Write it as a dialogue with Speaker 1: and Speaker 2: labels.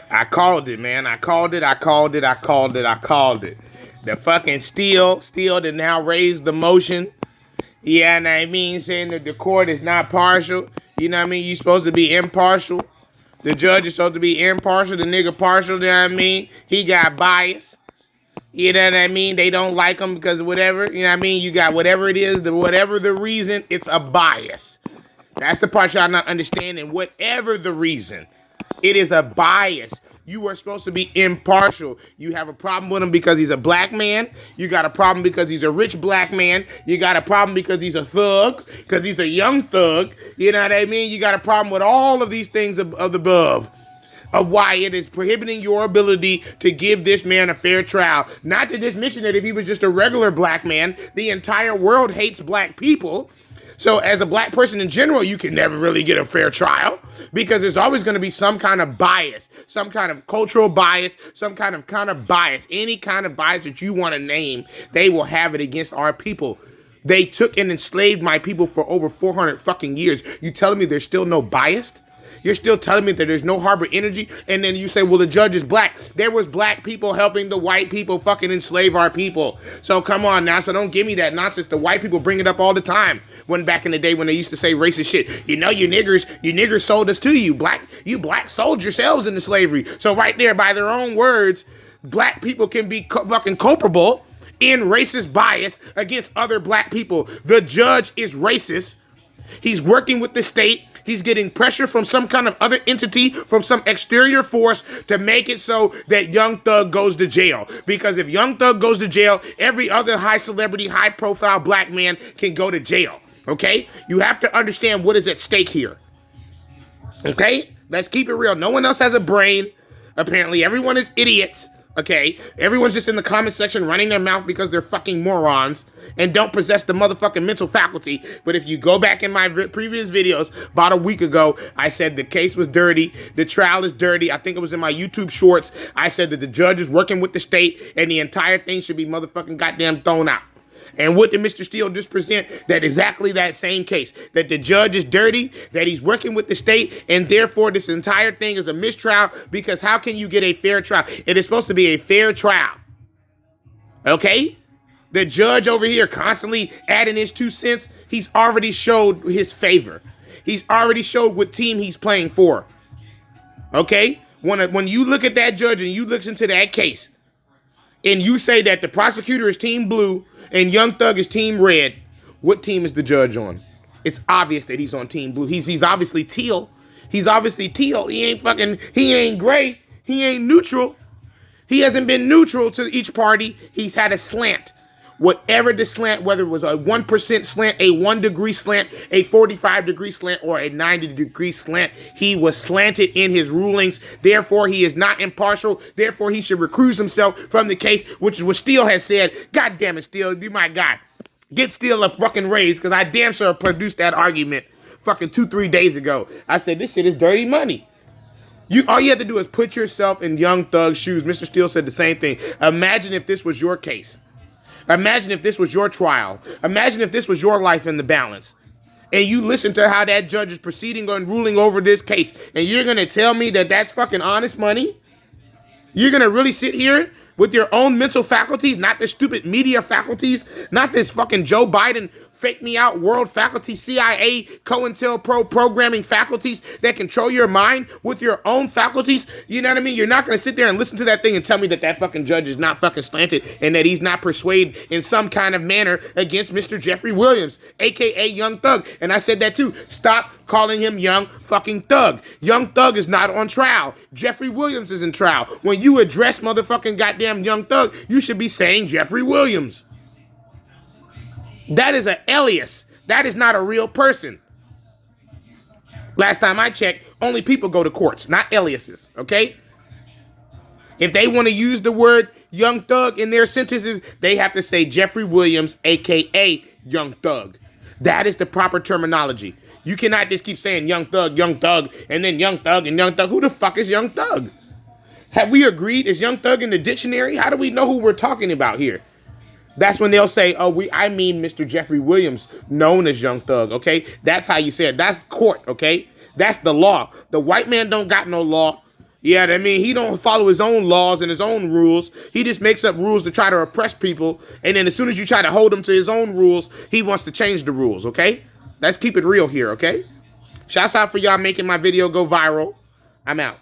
Speaker 1: I called it, man. I called it. The fucking steele to now raise the motion. Yeah, and I mean, saying that the court is not partial. You know what I mean? You're supposed to be impartial. The judge is supposed to be impartial. The nigga partial, you know what I mean? He got bias. You know what I mean? They don't like him because of whatever. You know what I mean? You got whatever it is, whatever the reason, it's a bias. That's the part y'all not understanding. Whatever the reason, it is a bias. You are supposed to be impartial. You have a problem with him because he's a black man. You got a problem because he's a rich black man. You got a problem because he's a thug, because he's a young thug. You know what I mean? You got a problem with all of these things of the above, of why it is prohibiting your ability to give this man a fair trial. Not to just mention that if he was just a regular black man, the entire world hates black people. So as a black person in general, you can never really get a fair trial because there's always going to be some kind of bias, some kind of cultural bias, some kind of bias, any kind of bias that you want to name, they will have it against our people. They took and enslaved my people for over 400 fucking years. You telling me there's still no bias? You're still telling me that there's no harbor energy, and then you say, well, the judge is black. There was black people helping the white people fucking enslave our people. So come on now, so don't give me that nonsense. The white people bring it up all the time. When back in the day when they used to say racist shit, you know, you niggers sold us to you. You black sold yourselves into slavery. So right there, by their own words, black people can be fucking culpable in racist bias against other black people. The judge is racist. He's working with the state. He's getting pressure from some kind of other entity, from some exterior force to make it so that Young Thug goes to jail. Because if Young Thug goes to jail, every other high celebrity, high profile black man can go to jail. Okay? You have to understand what is at stake here. Okay? Let's keep it real. No one else has a brain. Apparently, everyone is idiots. Okay? Everyone's just in the comment section running their mouth because they're fucking morons and don't possess the motherfucking mental faculty. But if you go back in my previous videos, about a week ago, I said the case was dirty, the trial is dirty. I think it was in my YouTube shorts. I said that the judge is working with the state and the entire thing should be motherfucking goddamn thrown out. And what did Mr. Steele just present? That exactly that same case. That the judge is dirty, that he's working with the state, and therefore this entire thing is a mistrial, because how can you get a fair trial? It is supposed to be a fair trial. Okay? The judge over here constantly adding his 2 cents. He's already showed his favor. He's already showed what team he's playing for. Okay? When you look at that judge and you look into that case and you say that the prosecutor is team blue and Young Thug is team red, what team is the judge on? It's obvious that he's on team blue. He's obviously teal. He's obviously teal. He ain't gray. He ain't neutral. He hasn't been neutral to each party. He's had a slant. Whatever the slant, whether it was a 1% slant, a 1 degree slant, a 45 degree slant, or a 90 degree slant, he was slanted in his rulings. Therefore, he is not impartial. Therefore, he should recuse himself from the case, which is what Steele has said. God damn it, Steele, you my guy. Get Steele a fucking raise, because I damn sure produced that argument fucking 2-3 days ago. I said, this shit is dirty money. All you have to do is put yourself in Young Thug's shoes. Mr. Steele said the same thing. Imagine if this was your case. Imagine if this was your trial. Imagine if this was your life in the balance. And you listen to how that judge is proceeding on ruling over this case. And you're going to tell me that that's fucking honest money? You're going to really sit here with your own mental faculties, not the stupid media faculties, not this fucking Joe Biden fake me out world faculty, CIA, COINTELPRO programming faculties that control your mind with your own faculties? You know what I mean? You're not going to sit there and listen to that thing and tell me that that fucking judge is not fucking slanted and that he's not persuaded in some kind of manner against Mr. Jeffrey Williams, a.k.a. Young Thug. And I said that too. Stop calling him Young fucking Thug. Young Thug is not on trial. Jeffrey Williams is in trial. When you address motherfucking goddamn Young Thug, you should be saying Jeffrey Williams. That is an alias. That is not a real person. Last time I checked, only people go to courts, not aliases, okay? If they want to use the word Young Thug in their sentences, they have to say Jeffrey Williams, a.k.a. Young Thug. That is the proper terminology. You cannot just keep saying Young Thug, and then Young Thug and Young Thug. Who the fuck is Young Thug? Have we agreed? Is Young Thug in the dictionary? How do we know who we're talking about here? That's when they'll say, I mean Mr. Jeffrey Williams, known as Young Thug, okay? That's how you say it. That's court, okay? That's the law. The white man don't got no law. Yeah, I mean, he don't follow his own laws and his own rules. He just makes up rules to try to oppress people. And then as soon as you try to hold him to his own rules, he wants to change the rules, okay? Let's keep it real here, okay? Shouts out for y'all making my video go viral. I'm out.